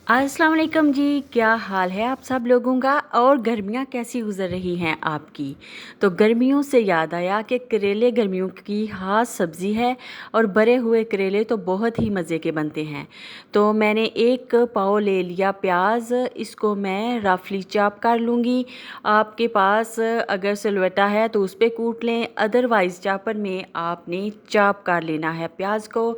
अस्सलाम वालेकुम जी। क्या हाल है आप सब लोगों का और गर्मियाँ कैसी गुज़र रही हैं आपकी। तो गर्मियों से याद आया कि करेले गर्मियों की ख़ास सब्ज़ी है और भरे हुए करेले तो बहुत ही मज़े के बनते हैं। तो मैंने एक पाव ले लिया प्याज, इसको मैं रफली चॉप कर लूँगी। आपके पास अगर सिलवट्टा है तो उस पर कूट लें, अदरवाइज़ चॉपर में आपने चॉप कर लेना है प्याज को।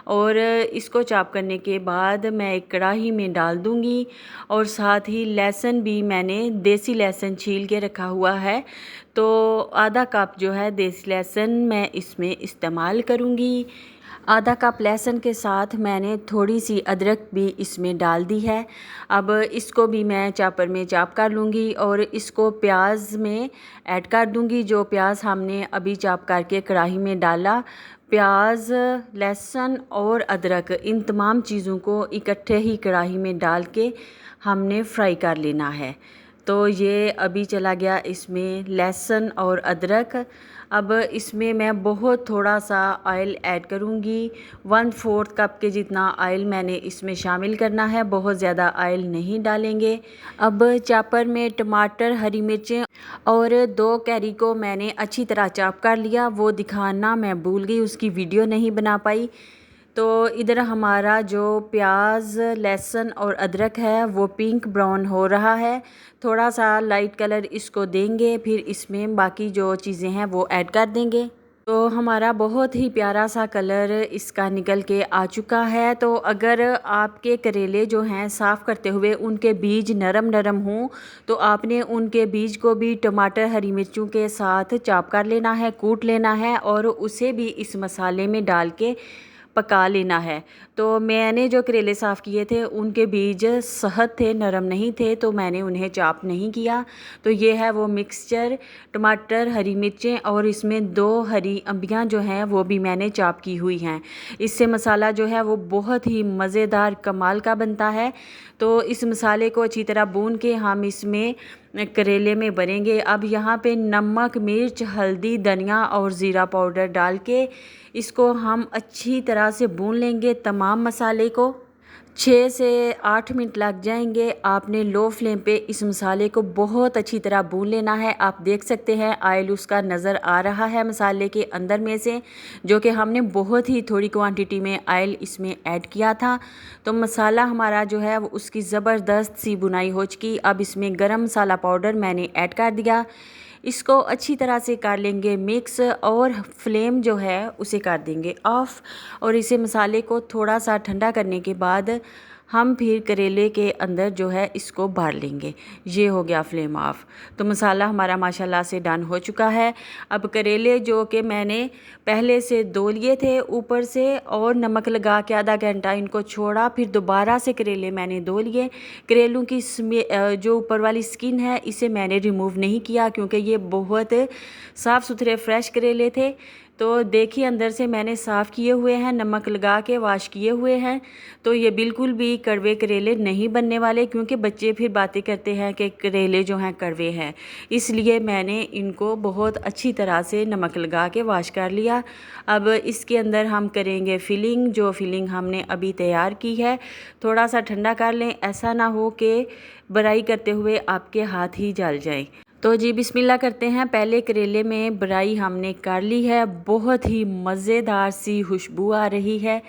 और इसको चॉप करने के बाद मैं एक कढ़ाई में डाल दूंगी और साथ ही लहसुन भी मैंने देसी लहसुन छील के रखा हुआ है। तो आधा कप जो है देसी लहसुन मैं इसमें इस्तेमाल करूंगी। आधा कप लहसुन के साथ मैंने थोड़ी सी अदरक भी इसमें डाल दी है। अब इसको भी मैं चॉपर में चॉप कर लूँगी और इसको प्याज में ऐड कर दूँगी। जो प्याज हमने अभी चॉप करके कढ़ाई में डाला, प्याज, लहसुन और अदरक, इन तमाम चीज़ों को इकट्ठे ही कढ़ाई में डाल के हमने फ्राई कर लेना है। तो ये अभी चला गया इसमें लहसुन और अदरक। अब इसमें मैं बहुत थोड़ा सा ऑयल ऐड करूँगी। 1/4 कप के जितना ऑयल मैंने इसमें शामिल करना है, बहुत ज़्यादा ऑयल नहीं डालेंगे। अब चॉपर में टमाटर, हरी मिर्चें और 2 कैरी को मैंने अच्छी तरह चॉप कर लिया। वो दिखाना मैं भूल गई, उसकी वीडियो नहीं बना पाई। तो इधर हमारा जो प्याज, लहसुन और अदरक है वो पिंक ब्राउन हो रहा है। थोड़ा सा लाइट कलर इसको देंगे, फिर इसमें बाकी जो चीज़ें हैं वो ऐड कर देंगे। तो हमारा बहुत ही प्यारा सा कलर इसका निकल के आ चुका है। तो अगर आपके करेले जो हैं साफ़ करते हुए उनके बीज नरम नरम हों तो आपने उनके बीज को भी टमाटर, हरी मिर्चों के साथ चॉप कर लेना है, कूट लेना है और उसे भी इस मसाले में डाल के पका लेना है। तो मैंने जो करेले साफ़ किए थे उनके बीज सख्त थे, नरम नहीं थे, तो मैंने उन्हें चॉप नहीं किया। तो ये है वो मिक्सचर, टमाटर, हरी मिर्चें और इसमें 2 हरी अम्बियाँ जो हैं वो भी मैंने चॉप की हुई हैं। इससे मसाला जो है वो बहुत ही मज़ेदार कमाल का बनता है। तो इस मसाले को अच्छी तरह भून के हम इसमें करेले में भरेंगे। अब यहाँ पे नमक, मिर्च, हल्दी, धनिया और ज़ीरा पाउडर डाल के इसको हम अच्छी तरह से भून लेंगे। तमाम मसाले को 6 से 8 मिनट लग जाएंगे। आपने लो फ्लेम पे इस मसाले को बहुत अच्छी तरह भून लेना है। आप देख सकते हैं ऑयल उसका नज़र आ रहा है मसाले के अंदर में से, जो कि हमने बहुत ही थोड़ी क्वांटिटी में ऑयल इसमें ऐड किया था। तो मसाला हमारा जो है वो उसकी ज़बरदस्त सी बुनाई हो चुकी। अब इसमें गरम मसाला पाउडर मैंने ऐड कर दिया। इसको अच्छी तरह से कर लेंगे मिक्स और फ्लेम जो है उसे कर देंगे ऑफ़। और इसे मसाले को थोड़ा सा ठंडा करने के बाद हम फिर करेले के अंदर जो है इसको भर लेंगे। ये हो गया फ्लेम ऑफ। तो मसाला हमारा माशाल्लाह से डन हो चुका है। अब करेले जो कि मैंने पहले से धो लिए थे ऊपर से और नमक लगा के आधा घंटा इनको छोड़ा, फिर दोबारा से करेले मैंने धो लिए। करेलों की जो ऊपर वाली स्किन है इसे मैंने रिमूव नहीं किया क्योंकि ये बहुत साफ़ सुथरे फ्रेश करेले थे। तो देखिए अंदर से मैंने साफ़ किए हुए हैं, नमक लगा के वॉश किए हुए हैं। तो ये बिल्कुल भी कड़वे करेले नहीं बनने वाले, क्योंकि बच्चे फिर बातें करते हैं कि करेले जो हैं कड़वे हैं। इसलिए मैंने इनको बहुत अच्छी तरह से नमक लगा के वॉश कर लिया। अब इसके अंदर हम करेंगे फिलिंग। जो फिलिंग हमने अभी तैयार की है थोड़ा सा ठंडा कर लें, ऐसा ना हो कि बराई करते हुए आपके हाथ ही जल जाए। तो जी बिस्मिल्लाह करते हैं। पहले करेले में बराई हमने कर ली है, बहुत ही मज़ेदार सी खुशबू आ रही है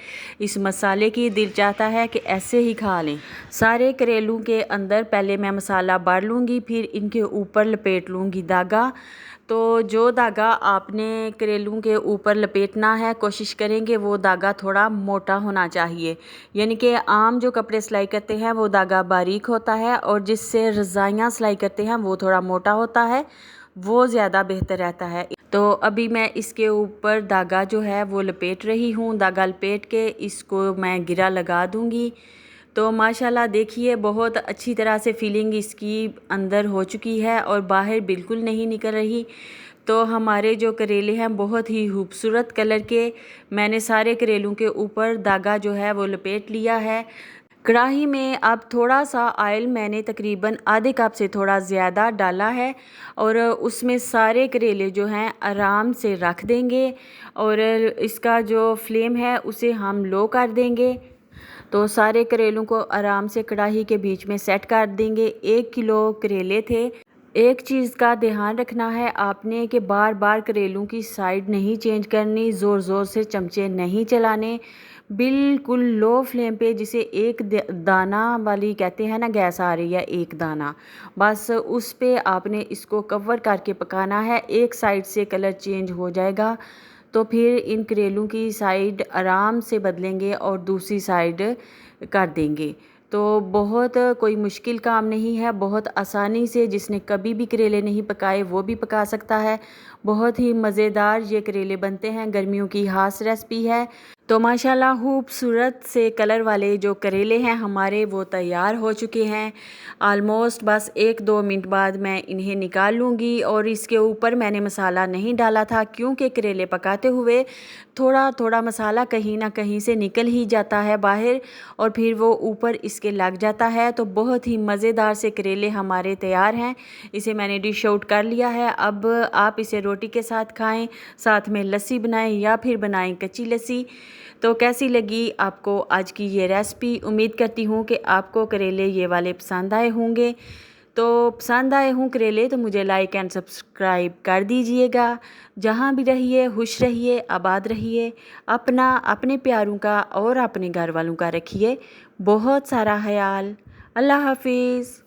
इस मसाले की। दिल चाहता है कि ऐसे ही खा लें। सारे करेलों के अंदर पहले मैं मसाला भर लूँगी, फिर इनके ऊपर लपेट लूँगी धागा। तो जो धागा आपने करेलों के ऊपर लपेटना है, कोशिश करेंगे वो धागा थोड़ा मोटा होना चाहिए। यानी कि आम जो कपड़े सिलाई करते हैं वो धागा बारीक होता है और जिससे रज़ाइयाँ सिलाई करते हैं वो थोड़ा मोटा होता है, वो ज़्यादा बेहतर रहता है। तो अभी मैं इसके ऊपर धागा जो है वो लपेट रही हूँ। धागा लपेट के इसको मैं गिरा लगा दूँगी। तो माशाल्लाह देखिए बहुत अच्छी तरह से फिलिंग इसकी अंदर हो चुकी है और बाहर बिल्कुल नहीं निकल रही। तो हमारे जो करेले हैं बहुत ही खूबसूरत कलर के, मैंने सारे करेलों के ऊपर धागा जो है वो लपेट लिया है। कढ़ाई में अब थोड़ा सा ऑयल मैंने तकरीबन आधे कप से थोड़ा ज़्यादा डाला है और उसमें सारे करेले जो हैं आराम से रख देंगे और इसका जो फ्लेम है उसे हम लो कर देंगे। तो सारे करेलों को आराम से कढ़ाई के बीच में सेट कर देंगे। 1 किलो करेले थे। एक चीज़ का ध्यान रखना है आपने कि बार बार करेलों की साइड नहीं चेंज करनी, ज़ोर ज़ोर से चमचे नहीं चलाने, बिल्कुल लो फ्लेम पे, जिसे एक दाना वाली कहते हैं ना, गैस आ रही है एक दाना, बस उस पे आपने इसको कवर करके पकाना है। एक साइड से कलर चेंज हो जाएगा तो फिर इन करेलों की साइड आराम से बदलेंगे और दूसरी साइड कर देंगे। तो बहुत कोई मुश्किल काम नहीं है, बहुत आसानी से जिसने कभी भी करेले नहीं पकाए वो भी पका सकता है। बहुत ही मज़ेदार ये करेले बनते हैं, गर्मियों की ख़ास रेसिपी है। तो माशाल्लाह खूबसूरत से कलर वाले जो करेले हैं हमारे वो तैयार हो चुके हैं। आलमोस्ट बस 1-2 मिनट बाद मैं इन्हें निकाल लूँगी। और इसके ऊपर मैंने मसाला नहीं डाला था क्योंकि करेले पकाते हुए थोड़ा थोड़ा मसाला कहीं ना कहीं से निकल ही जाता है बाहर और फिर वो ऊपर इसके लग जाता है। तो बहुत ही मज़ेदार से करेले हमारे तैयार हैं। इसे मैंने डिश आउट कर लिया है। अब आप इसे रोटी के साथ खाएं, साथ में लस्सी बनाएं या फिर बनाएं कच्ची लस्सी। तो कैसी लगी आपको आज की ये रेसिपी? उम्मीद करती हूँ कि आपको करेले ये वाले पसंद आए होंगे। तो पसंद आए हों करेले तो मुझे लाइक एंड सब्सक्राइब कर दीजिएगा। जहाँ भी रहिए खुश रहिए, आबाद रहिए। अपना, अपने प्यारों का और अपने घर वालों का रखिए बहुत सारा ख्याल। अल्लाह हाफिज़।